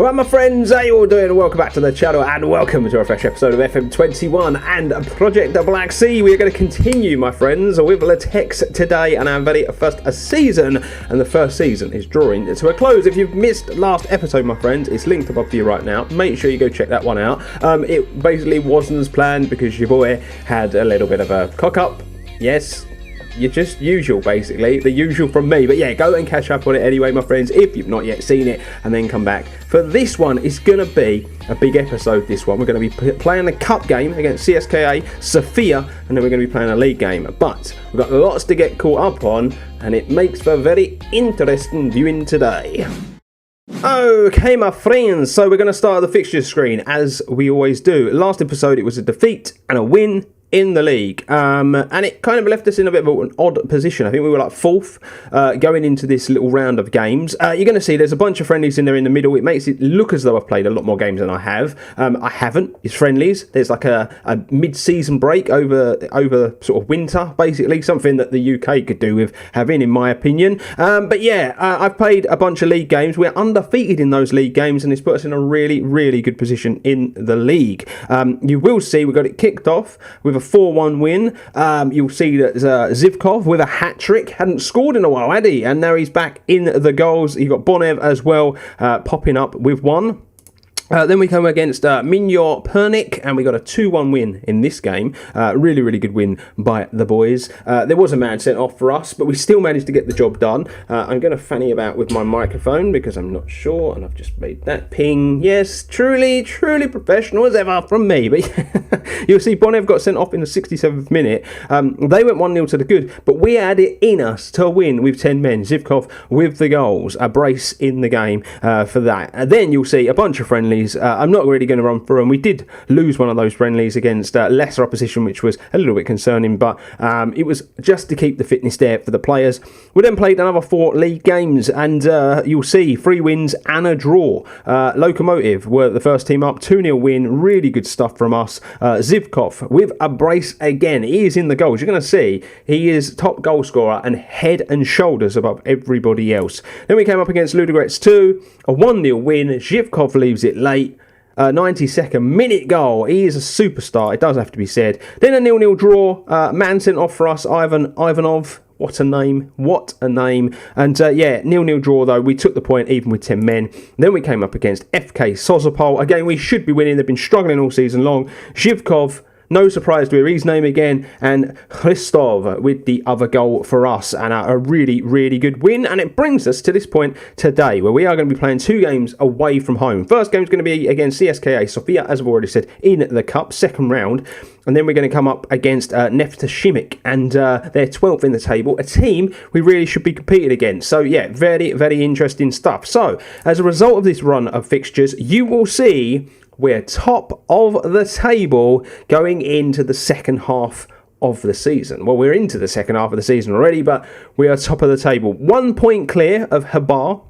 Well, my friends, how you all doing? Welcome back to the channel and welcome to a fresh episode of FM21 and Project Black Sea. We are going to continue, my friends, with Litex today and our very first season. And the first season is drawing to a close. If you've missed last episode, my friends, it's linked above for you right now. Make sure you go check that one out. It basically wasn't as planned because your boy had a little bit of a cock up. Yes. You're just usual, basically. The usual from me. But yeah, go and catch up on it anyway, my friends, if you've not yet seen it, and then come back. For this one, it's going to be a big episode, this one. We're going to be playing a cup game against CSKA Sofia, and then we're going to be playing a league game. But we've got lots to get caught up on, and it makes for very interesting viewing today. Okay, my friends, so we're going to start the fixture screen, as we always do. Last episode, it was a defeat and a win in the league, and it kind of left us in a bit of an odd position. I think we were like fourth going into this little round of games. You're going to see there's a bunch of friendlies in there in the middle. It makes it look as though I've played a lot more games than I have. I haven't. It's friendlies. There's like a mid-season break over sort of winter, basically, something that the UK could do with having, in my opinion. But yeah, I've played a bunch of league games. We're undefeated in those league games, and it's put us in a really, really good position in the league. You will see we got it kicked off with a 4-1 win. You'll see that Zivkov with a hat-trick. Hadn't scored in a while, had he? And now he's back in the goals. You've got Bonev as well, popping up with one. Then we come against Minyor Pernik, and we got a 2-1 win in this game. Really, really good win by the boys. There was a man sent off for us, but we still managed to get the job done. I'm going to fanny about with my microphone because I'm not sure, and I've just made that ping. Yes, truly, truly professional as ever from me. But you'll see Bonev got sent off in the 67th minute. They went 1-0 to the good, but we had it in us to win with 10 men. Zivkov with the goals, a brace in the game for that. And then you'll see a bunch of friendlies. I'm not really going to run through them. We did lose one of those friendlies against lesser opposition, which was a little bit concerning, but it was just to keep the fitness there for the players. We then played another 4 league games, and you'll see 3 wins and a draw. Lokomotiv were the first team up, 2-0 win, really good stuff from us. Zivkov with a brace again. He is in the goals. You're going to see he is top goal scorer and head and shoulders above everybody else. Then we came up against Ludogorets 2, a 1-0 win. Zivkov leaves it late. 92nd minute goal. He is a superstar, it does have to be said. Then a 0-0 draw. Man sent off for us, Ivanov. What a name. What a name. And yeah, 0-0 draw though. We took the point even with 10 men. Then we came up against FK Sozopol. Again, we should be winning. They've been struggling all season long. Zhivkov, no surprise to hear his name again, and Christov with the other goal for us, and a really, really good win. And it brings us to this point today, where we are going to be playing 2 games away from home. First game is going to be against CSKA Sofia, as I've already said, in the Cup, second round. And then we're going to come up against Nefta Shimik, and they're 12th in the table, a team we really should be competing against. So yeah, very, very interesting stuff. So as a result of this run of fixtures, you will see we're top of the table going into the second half of the season. Well, we're into the second half of the season already, but we are top of the table. 1 point clear of Habar.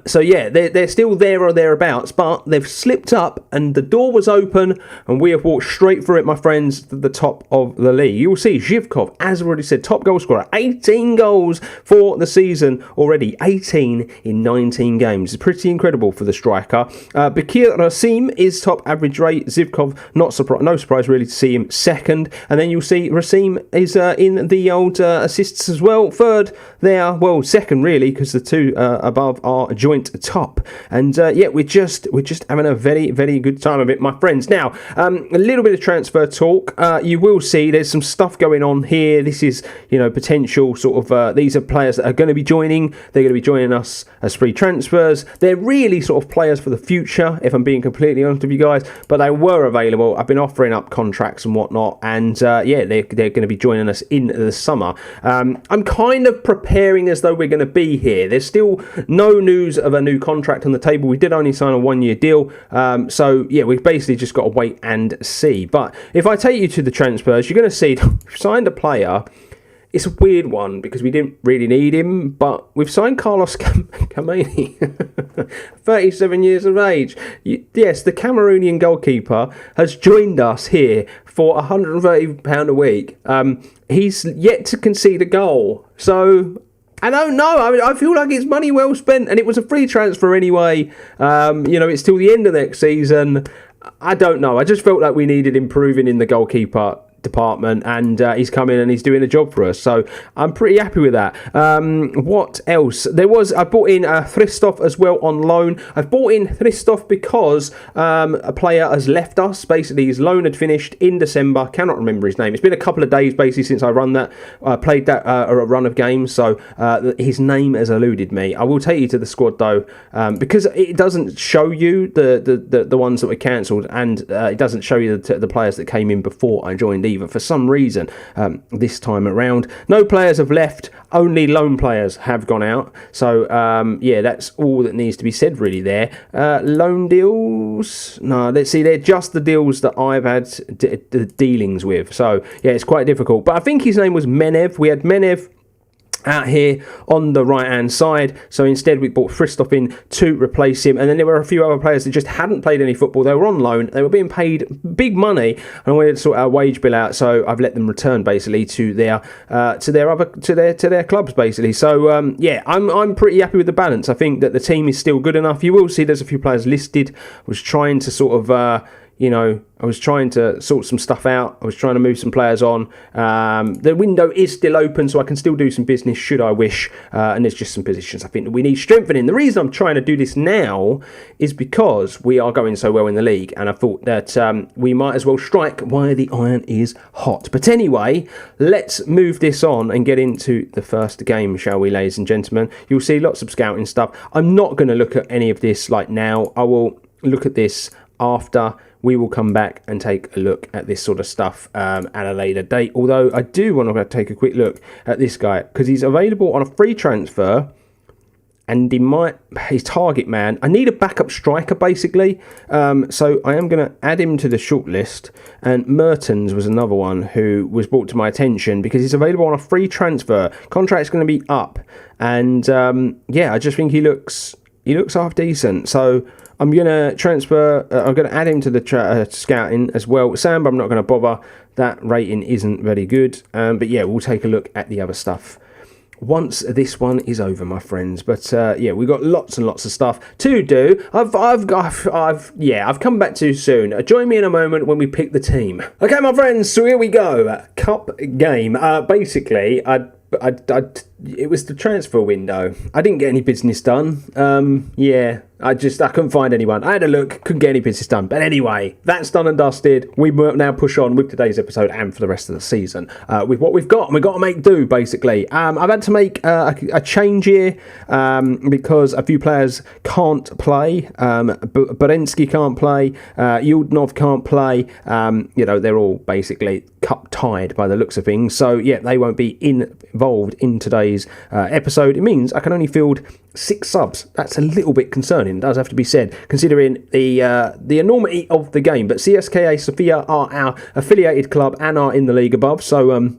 So yeah, they're still there or thereabouts, but they've slipped up and the door was open and we have walked straight through it, my friends, to the top of the league. You will see Zhivkov, as I already said, top goal scorer, 18 goals for the season already, 18 in 19 games. It's pretty incredible for the striker. Bakir Rasim is top average rate. Zhivkov, no surprise really to see him second. And then you'll see Rasim is in the old assists as well. Third there, well, second really, because the two above our joint top. And yeah, we're just having a very, very good time of it, my friends. Now, a little bit of transfer talk. You will see there's some stuff going on here. This is, you know, potential sort of, these are players that are going to be joining. They're going to be joining us as free transfers. They're really sort of players for the future, if I'm being completely honest with you guys, but they were available. I've been offering up contracts and whatnot, and yeah, they're going to be joining us in the summer. I'm kind of preparing as though we're going to be here. There's still no news of a new contract on the table. We did only sign a 1-year deal, so yeah, we've basically just got to wait and see. But if I take you to the transfers, you're going to see we've signed a player. It's a weird one because we didn't really need him, but we've signed Carlos Kameni, 37 years of age. Yes, the Cameroonian goalkeeper has joined us here for £130 a week. He's yet to concede a goal, so I don't know. I feel like it's money well spent, and it was a free transfer anyway. It's till the end of next season. I don't know. I just felt like we needed improving in the goalkeeper department, and he's come in and he's doing a job for us, so I'm pretty happy with that. What else? I bought in Christoph as well on loan. I've bought in Christoph because a player has left us. Basically, his loan had finished in December. Cannot remember his name. It's been a couple of days basically since I played that run of games, so his name has eluded me. I will take you to the squad though, because it doesn't show you the ones that were cancelled, and it doesn't show you the players that came in before I joined either. For some reason, this time around, no players have left, only loan players have gone out. So that's all that needs to be said really there. Loan deals, no, let's see, they're just the deals that I've had the dealings with, so yeah, it's quite difficult. But I think his name was Menev. We had Menev out here on the right hand side, so instead we brought Christoph in to replace him, and then there were a few other players that just hadn't played any football. They were on loan, they were being paid big money, and I wanted to sort our wage bill out, so I've let them return basically to their clubs basically. So I'm pretty happy with the balance. I think that the team is still good enough. You will see there's a few players listed. I was trying to sort of I was trying to sort some stuff out. I was trying to move some players on. The window is still open, so I can still do some business should I wish. And there's just some positions I think that we need strengthening. The reason I'm trying to do this now is because we are going so well in the league, and I thought that we might as well strike while the iron is hot. But anyway, let's move this on and get into the first game, shall we, ladies and gentlemen? You'll see lots of scouting stuff. I'm not going to look at any of this like now. I will look at this after. We will come back and take a look at this sort of stuff at a later date. Although I do want to take a quick look at this guy, because he's available on a free transfer, and he's target man. I need a backup striker basically, so I am going to add him to the shortlist. And Mertens was another one who was brought to my attention because he's available on a free transfer. Contract's going to be up, and I just think he looks half decent. So I'm going to transfer, I'm going to add him to the scouting as well. Samba, I'm not going to bother. That rating isn't very good. But yeah, we'll take a look at the other stuff once this one is over, my friends. But we've got lots and lots of stuff to do. I've come back too soon. Join me in a moment when we pick the team. Okay, my friends, so here we go. Cup game. Basically, it was the transfer window. I didn't get any business done. I couldn't find anyone. I had a look, couldn't get any business done. But anyway, that's done and dusted. We now push on with today's episode and for the rest of the season with what we've got. And we've got to make do, basically. I've had to make a change here because a few players can't play. Berensky can't play. Yudnov can't play. They're all basically cup tied by the looks of things. So, yeah, they won't be involved in today's episode. It means I can only field 6 subs. That's a little bit concerning, does have to be said, considering the enormity of the game. But CSKA Sofia are our affiliated club and are in the league above, so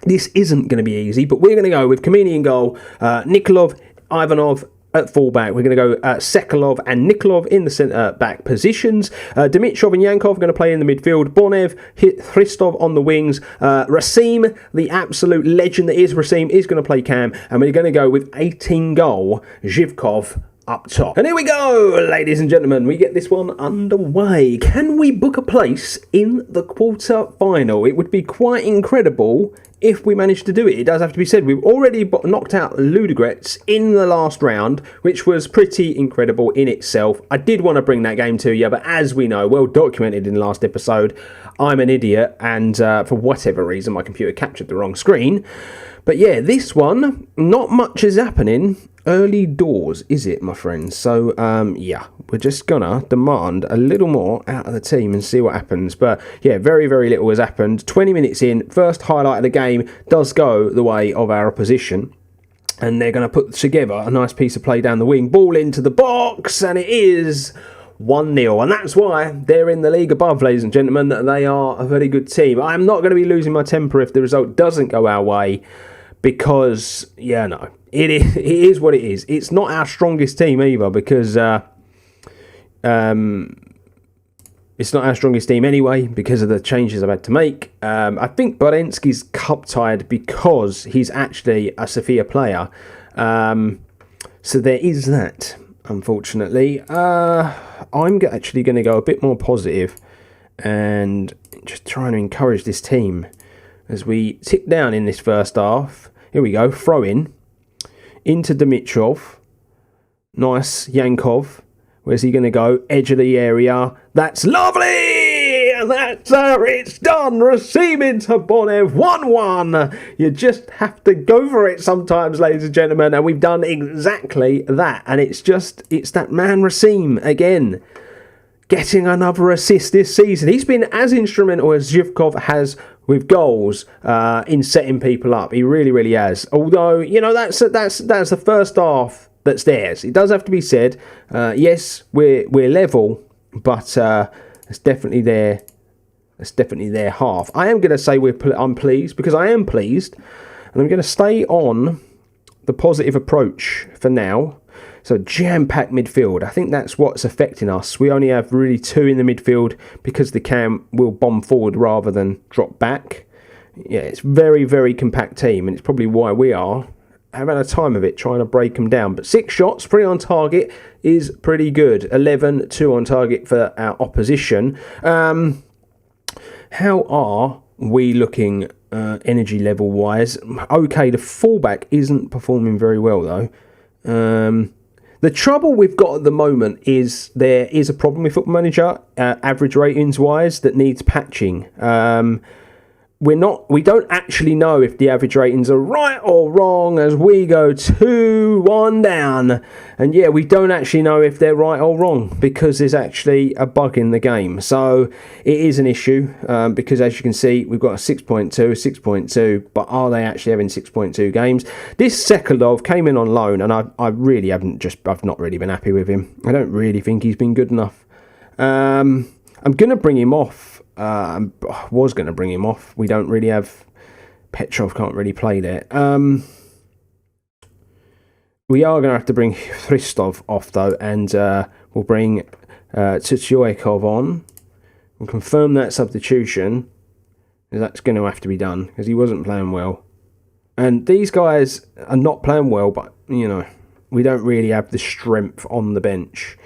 this isn't going to be easy. But we're going to go with Kamini in goal, Nikolov, Ivanov at fullback. We're going to go Sekulov and Nikolov in the centre-back positions. Dimitrov and Yankov are going to play in the midfield. Bonev, Christov on the wings. Racim, the absolute legend that is Racim, is going to play cam. And we're going to go with 18-goal Zhivkov up top. And here we go, ladies and gentlemen. We get this one underway. Can we book a place in the quarter-final? It would be quite incredible if we managed to do it. It does have to be said, we've already knocked out Ludogorets in the last round, which was pretty incredible in itself. I did want to bring that game to you, but as we know, well documented in the last episode, I'm an idiot, and for whatever reason, my computer captured the wrong screen. But yeah, this one, not much is happening early doors, is it, my friends? So, we're just gonna demand a little more out of the team and see what happens. But yeah, very, very little has happened. 20 minutes in, first highlight of the game does go the way of our opposition. And they're going to put together a nice piece of play down the wing. Ball into the box, and it is 1-0. And that's why they're in the league above, ladies and gentlemen. They are a very good team. I'm not going to be losing my temper if the result doesn't go our way. Because, it is what it is. It's not our strongest team either, because It's not our strongest team anyway because of the changes I've had to make. I think Barenski's cup-tied because he's actually a Sofia player. So there is that, unfortunately. I'm actually going to go a bit more positive and just trying to encourage this team as we tick down in this first half. Here we go, throw in into Dimitrov. Nice, Yankov. Where's he going to go? Edge of the area. That's lovely! And that's how it's done. Receiving to Bonev 1-1. You just have to go for it sometimes, ladies and gentlemen. And we've done exactly that. And it's that man Racine again, getting another assist this season. He's been as instrumental as Zhivkov has with goals in setting people up. He really, really has. Although, you know, that's the first half that's theirs. It does have to be said. Yes, we're level, but it's definitely their half. I am going to say I'm pleased because I am pleased, and I'm going to stay on the positive approach for now. So jam-packed midfield. I think that's what's affecting us. We only have really 2 in the midfield because the cam will bomb forward rather than drop back. Yeah, it's very, very compact team, and it's probably why we are having a time of it trying to break them down. But 6 shots, 3 on target is pretty good. 11, 2 on target for our opposition. How are we looking energy level wise? Okay, the fullback isn't performing very well though. The trouble we've got at the moment is there is a problem with Football Manager, average ratings wise, that needs patching. We don't actually know if the average ratings are right or wrong as we go 2-1 down. And yeah, we don't actually know if they're right or wrong because there's actually a bug in the game. So it is an issue because as you can see, we've got a 6.2, 6.2, but are they actually having 6.2 games? This Sekulov came in on loan and I've not really been happy with him. I don't really think he's been good enough. I'm going to bring him off. I was going to bring him off. We don't really have... Petrov can't really play there. We are going to have to bring Hristov off, though, and we'll bring Tsuyoekov on. We'll confirm that substitution. That's going to have to be done, because he wasn't playing well. And these guys are not playing well, but, you know, we don't really have the strength on the bench.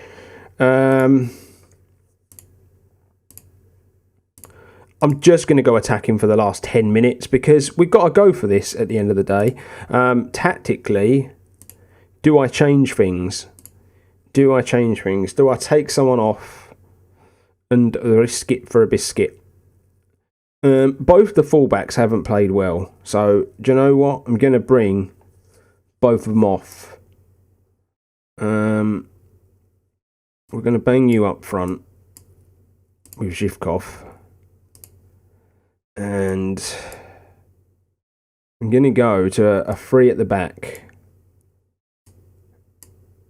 I'm just going to go attacking for the last 10 minutes because we've got to go for this at the end of the day. Tactically, do I change things? Do I take someone off and risk it for a biscuit? Both the fullbacks haven't played well. So, do you know what? I'm going to bring both of them off. We're going to bang you up front with Zhivkov. And I'm going to go to a 3 at the back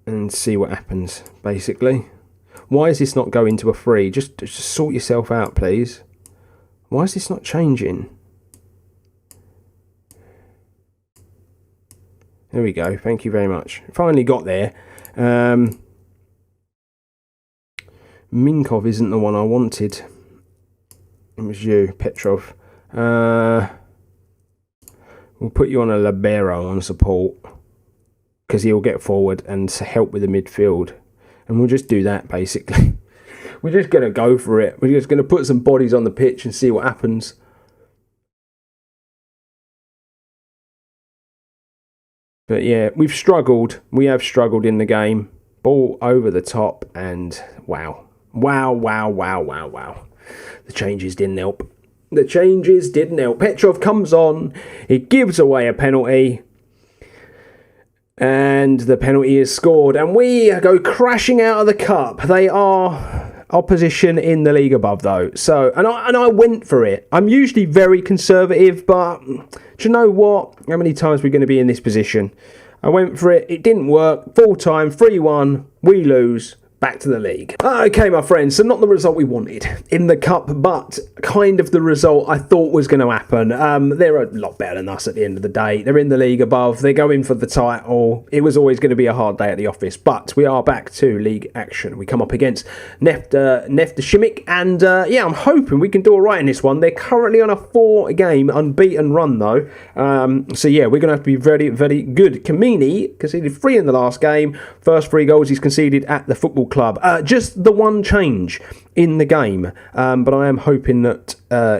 and see what happens, basically. Why is this not going to a 3? Just sort yourself out, please. Why is this not changing? There we go. Thank you very much. Finally got there. Minkov isn't the one I wanted. It was you, Petrov. We'll put you on a libero on support because he'll get forward and help with the midfield. And we'll just do that, basically. We're just going to go for it. We're just going to put some bodies on the pitch and see what happens. But yeah, we've struggled. We have struggled in the game. Ball over the top and wow. Wow. The changes didn't help. Petrov comes on. He gives away a penalty. And the penalty is scored. And we go crashing out of the cup. They are opposition in the league above, though. So, and I went for it. I'm usually very conservative, but do you know what? How many times are we going to be in this position? I went for it. It didn't work. Full time, 3-1. We lose. back to the league. Okay, my friends, so not the result we wanted in the cup, but kind of the result I thought was going to happen. They're a lot better than us at the end of the day. They're in the league above. They're going for the title. It was always going to be a hard day at the office, but we are back to league action. We come up against Nefta Shimmick, and yeah, I'm hoping we can do all right in this one. They're currently on a 4-game unbeaten run, though. So yeah, we're going to have to be very, very good. Kamini conceded 3 in the last game. First 3 goals he's conceded at the football club. Just the one change in the game, but I am hoping that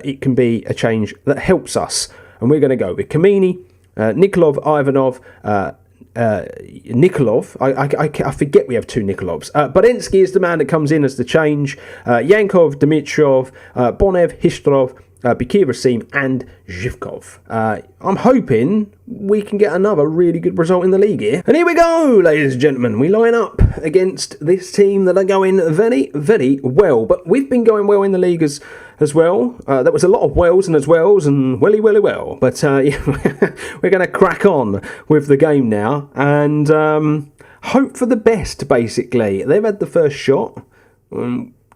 it can be a change that helps us. And we're going to go with Kamini, Nikolov, Ivanov, Nikolov. I forget we have 2 Nikolovs. Badensky is the man that comes in as the change. Yankov, Dimitrov, Bonev, Histrov, Bikir Rasim and Zhivkov. I'm hoping we can get another really good result in the league here. And here we go, ladies and gentlemen. We line up against this team that are going very, very well. But we've been going well in the league as well. There was a lot of wells and as wells and welly well. But yeah, we're going to crack on with the game now and hope for the best, basically. They've had the first shot.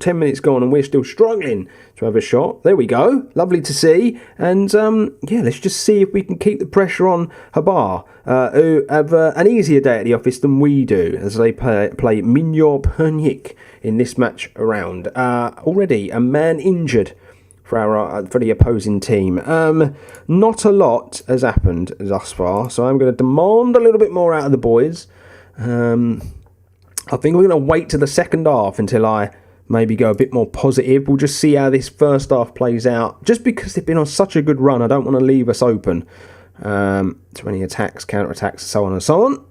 10 minutes gone and we're still struggling to have a shot. There we go. Lovely to see. And yeah, let's just see if we can keep the pressure on Habar, who have an easier day at the office than we do, as they play Minyor Pernik in this match around. Already a man injured for the opposing team. Not a lot has happened thus far, so I'm going to demand a little bit more out of the boys. I think we're going to wait to the second half until I maybe go a bit more positive. We'll just see how this first half plays out. Just because they've been on such a good run, I don't want to leave us open to any attacks, counter-attacks, so on and so on.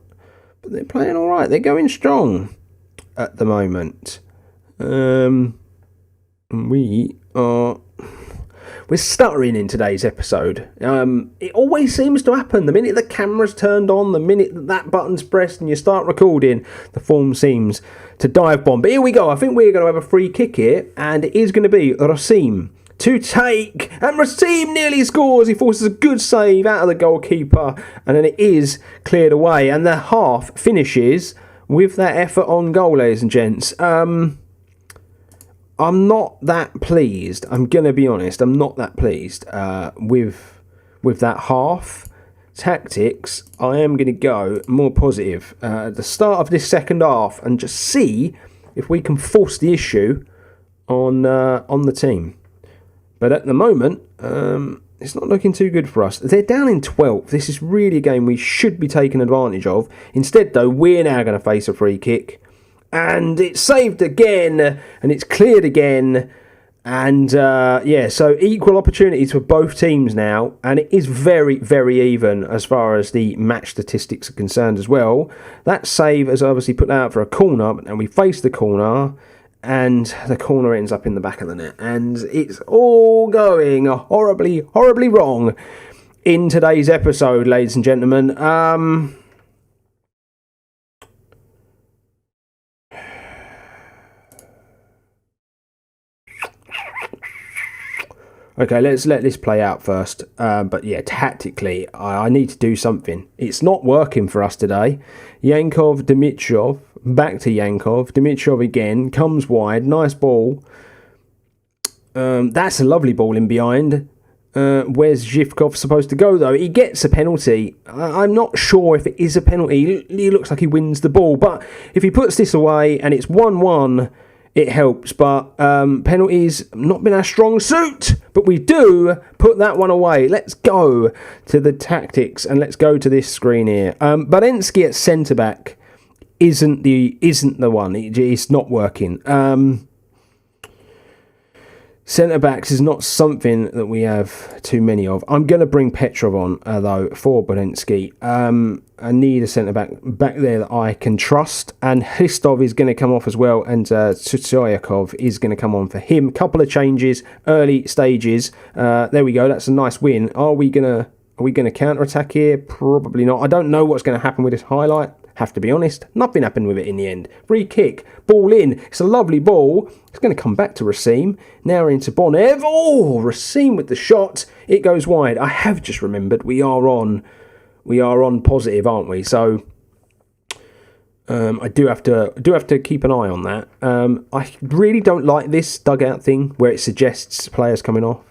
But they're playing all right. They're going strong at the moment. We're stuttering in today's episode. It always seems to happen. The minute the camera's turned on, the minute that button's pressed and you start recording, the form seems to dive bomb. But here we go. I think we're going to have a free kick here, and it is going to be Rasim to take. And Rasim nearly scores. He forces a good save out of the goalkeeper, and then it is cleared away. And the half finishes with that effort on goal, ladies and gents. I'm not that pleased. I'm going to be honest. I'm not that pleased with that half. Tactics, I am going to go more positive at the start of this second half and just see if we can force the issue on the team. But at the moment, it's not looking too good for us. They're down in 12th. This is really a game we should be taking advantage of. Instead, though, we're now going to face a free kick. And it's saved again, and it's cleared again. And, yeah, so equal opportunities for both teams now. And it is very, very even as far as the match statistics are concerned as well. That save has obviously put out for a corner, and we face the corner. And the corner ends up in the back of the net. And it's all going horribly, horribly wrong in today's episode, ladies and gentlemen. Okay, let's let this play out first. But yeah, tactically, I need to do something. It's not working for us today. Yankov, Dimitrov, back to Yankov. Dimitrov again, comes wide. Nice ball. That's a lovely ball in behind. Where's Zhivkov supposed to go, though? He gets a penalty. I'm not sure if it is a penalty. He looks like he wins the ball. But if he puts this away and it's 1-1... it helps, but penalties not been our strong suit. But we do put that one away. Let's go to the tactics and let's go to this screen here. Badensky at centre back isn't the one. It's not working. Centre backs is not something that we have too many of. I'm going to bring Petrov on, though, for Badensky. I need a centre back there that I can trust. And Hristov is going to come off as well. And Tsutoyakov is going to come on for him. Couple of changes, early stages. There we go. That's a nice win. Are we going to counter-attack here? Probably not. I don't know what's going to happen with this highlight. Have to be honest, nothing happened with it in the end. Free kick, ball in. It's a lovely ball. It's going to come back to Rasim. Now into Bonev. Oh, Rasim with the shot. It goes wide. I have just remembered we are on positive, aren't we? So I do have to keep an eye on that. I really don't like this dugout thing where it suggests players coming off.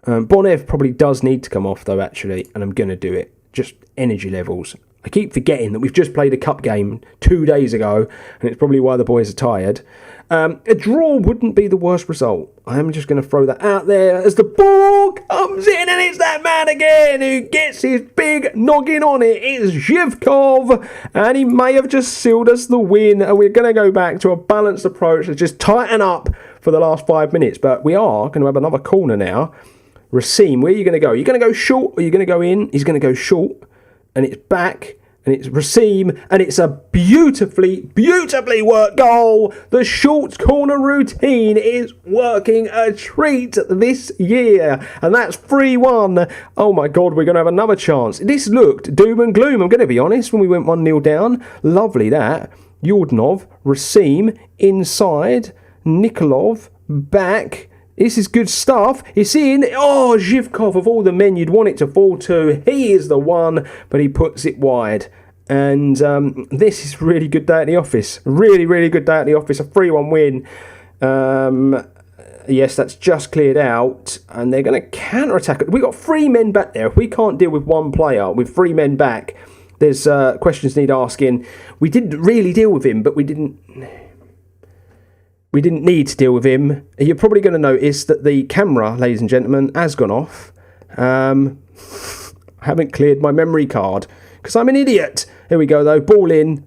Bonev probably does need to come off though, actually, and I'm going to do it. Just energy levels. I keep forgetting that we've just played a cup game 2 days ago, and it's probably why the boys are tired. A draw wouldn't be the worst result. I am just going to throw that out there as the ball comes in, and it's that man again who gets his big noggin on it. It's Zhivkov, and he may have just sealed us the win, and we're going to go back to a balanced approach to just tighten up for the last 5 minutes. But we are going to have another corner now. Racine, where are you going to go? Are you going to go short or are you going to go in? He's going to go short, and it's back. And it's Racine, and it's a beautifully worked goal. The short corner routine is working a treat this year. And that's 3-1. Oh my God, we're going to have another chance. This looked doom and gloom, I'm going to be honest, when we went 1-0 down. Lovely that. Yordnov, Racine, inside. Nikolov, back. This is good stuff. It's in. Oh, Zhivkov, of all the men you'd want it to fall to, he is the one, but he puts it wide. And this is a really good day at the office. Really good day at the office. A 3-1 win. Yes, that's just cleared out. And they're going to counter-attack it. We've got 3 men back there. If we can't deal with one player with 3 men back, there's questions need asking. We didn't really deal with him, but we didn't need to deal with him. You're probably going to notice that the camera, ladies and gentlemen, has gone off. I haven't cleared my memory card because I'm an idiot. Here we go, though. Ball in.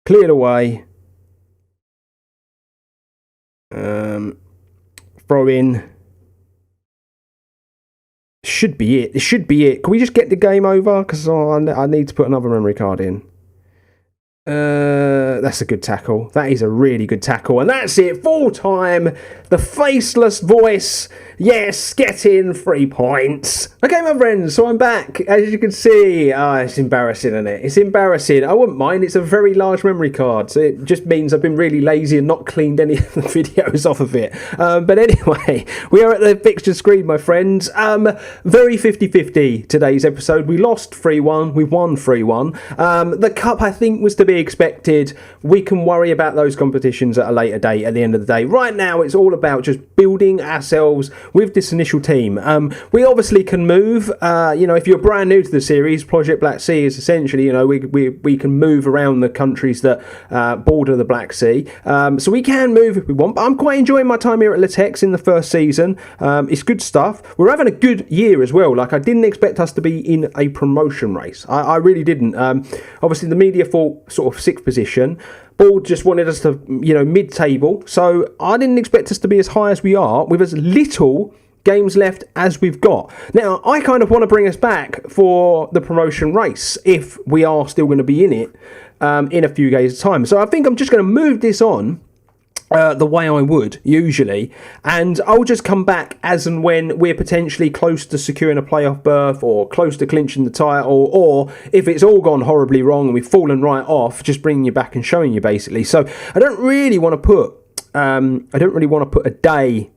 Cleared away. Throw in. Should be it. It should be it. Can we just get the game over? Because I need to put another memory card in. That's a good tackle. That is a really good tackle. And that's it. Full time. The faceless voice. Yes, get in 3 points. Okay, my friends, so I'm back. As you can see, it's embarrassing, isn't it? It's embarrassing. I wouldn't mind. It's a very large memory card. So it just means I've been really lazy and not cleaned any of the videos off of it. But anyway, we are at the fixture screen, my friends. Very 50-50 today's episode. We lost 3-1. We won 3-1. The cup, I think, was to be expected. We can worry about those competitions at a later date at the end of the day. Right now, it's all about just building ourselves with this initial team. We obviously can move. If you're brand new to the series, Project Black Sea is essentially, we can move around the countries that border the Black Sea. So we can move if we want. But I'm quite enjoying my time here at Litex in the first season. It's good stuff. We're having a good year as well. Like, I didn't expect us to be in a promotion race. I really didn't. Obviously, the media thought sort of 6th position. Board just wanted us to, mid-table. So I didn't expect us to be as high as we are with as little games left as we've got. Now, I kind of want to bring us back for the promotion race if we are still going to be in it in a few days' time. So I think I'm just going to move this on the way I would usually, and I'll just come back as and when we're potentially close to securing a playoff berth or close to clinching the title, or if it's all gone horribly wrong and we've fallen right off, just bringing you back and showing you basically. So I don't really want to put a day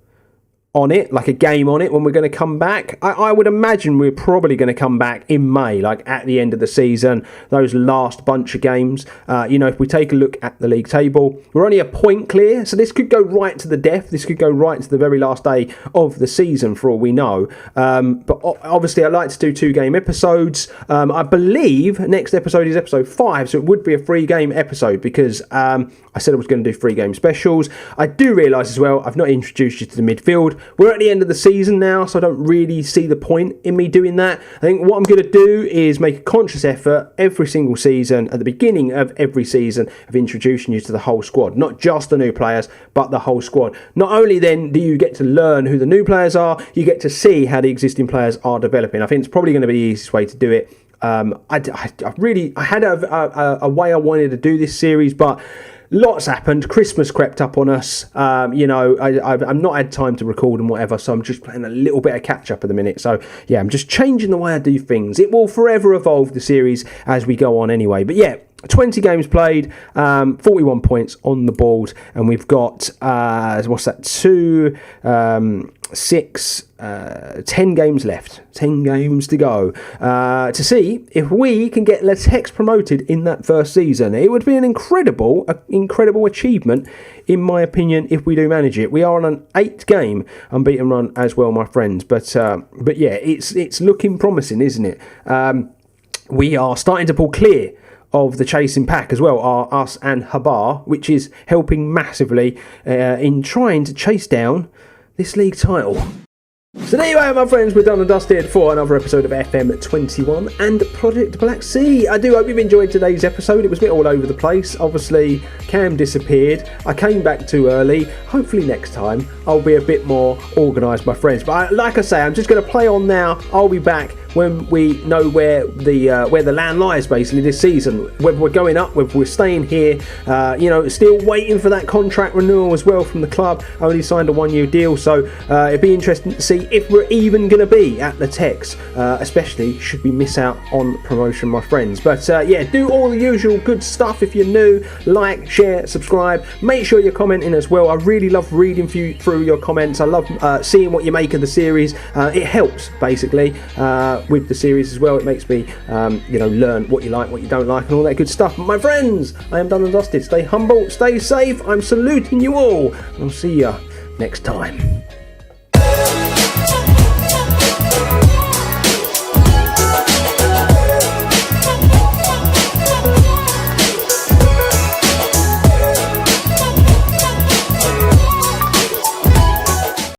on it, like a game on it, when we're going to come back. I would imagine we're probably going to come back in May, like at the end of the season, those last bunch of games. If we take a look at the league table, we're only a point clear, so this could go right to the death. This could go right to the very last day of the season for all we know. But obviously I like to do 2-game episodes. I believe next episode is episode 5, so it would be a 3-game episode because I said I was going to do 3-game specials. I do realise as well, I've not introduced you to the midfield. We're at the end of the season now, so I don't really see the point in me doing that. I think what I'm going to do is make a conscious effort every single season, at the beginning of every season, of introducing you to the whole squad. Not just the new players, but the whole squad. Not only then do you get to learn who the new players are, you get to see how the existing players are developing. I think it's probably going to be the easiest way to do it. I had a way I wanted to do this series, but lots happened. Christmas crept up on us. I've not had time to record and whatever, so I'm just playing a little bit of catch up at the minute. So yeah, I'm just changing the way I do things. It will forever evolve, the series, as we go on anyway. But yeah, 20 games played, 41 points on the board, and we've got 6 10 games left, 10 games to go, to see if we can get Litex promoted in that first season. It would be an incredible achievement, in my opinion, if we do manage it. We are on an 8-game unbeaten run as well, my friends. But yeah, it's looking promising, isn't it? We are starting to pull clear of the chasing pack as well, are us and Habar, which is helping massively in trying to chase down this league title. So there you are, my friends, we're done and dusted for another episode of FM21 and Project Black Sea. I do hope you've enjoyed today's episode. It was a bit all over the place. Obviously, Cam disappeared. I came back too early. Hopefully next time I'll be a bit more organised, my friends. But like I say, I'm just going to play on now. I'll be back when we know where the land lies, basically, this season. Whether we're going up, whether we're staying here, still waiting for that contract renewal as well from the club. I only signed a 1-year deal, so it'd be interesting to see if we're even going to be at the Tex, especially should we miss out on promotion, my friends. But yeah, do all the usual good stuff. If you're new, like, share, subscribe. Make sure you're commenting as well. I really love reading through your comments. I love seeing what you make of the series. It helps, basically, with the series as well. It makes me learn what you like, what you don't like, and all that good stuff. But my friends, I am done and dusted. Stay humble, stay safe. I'm saluting you all, and I'll see you next time.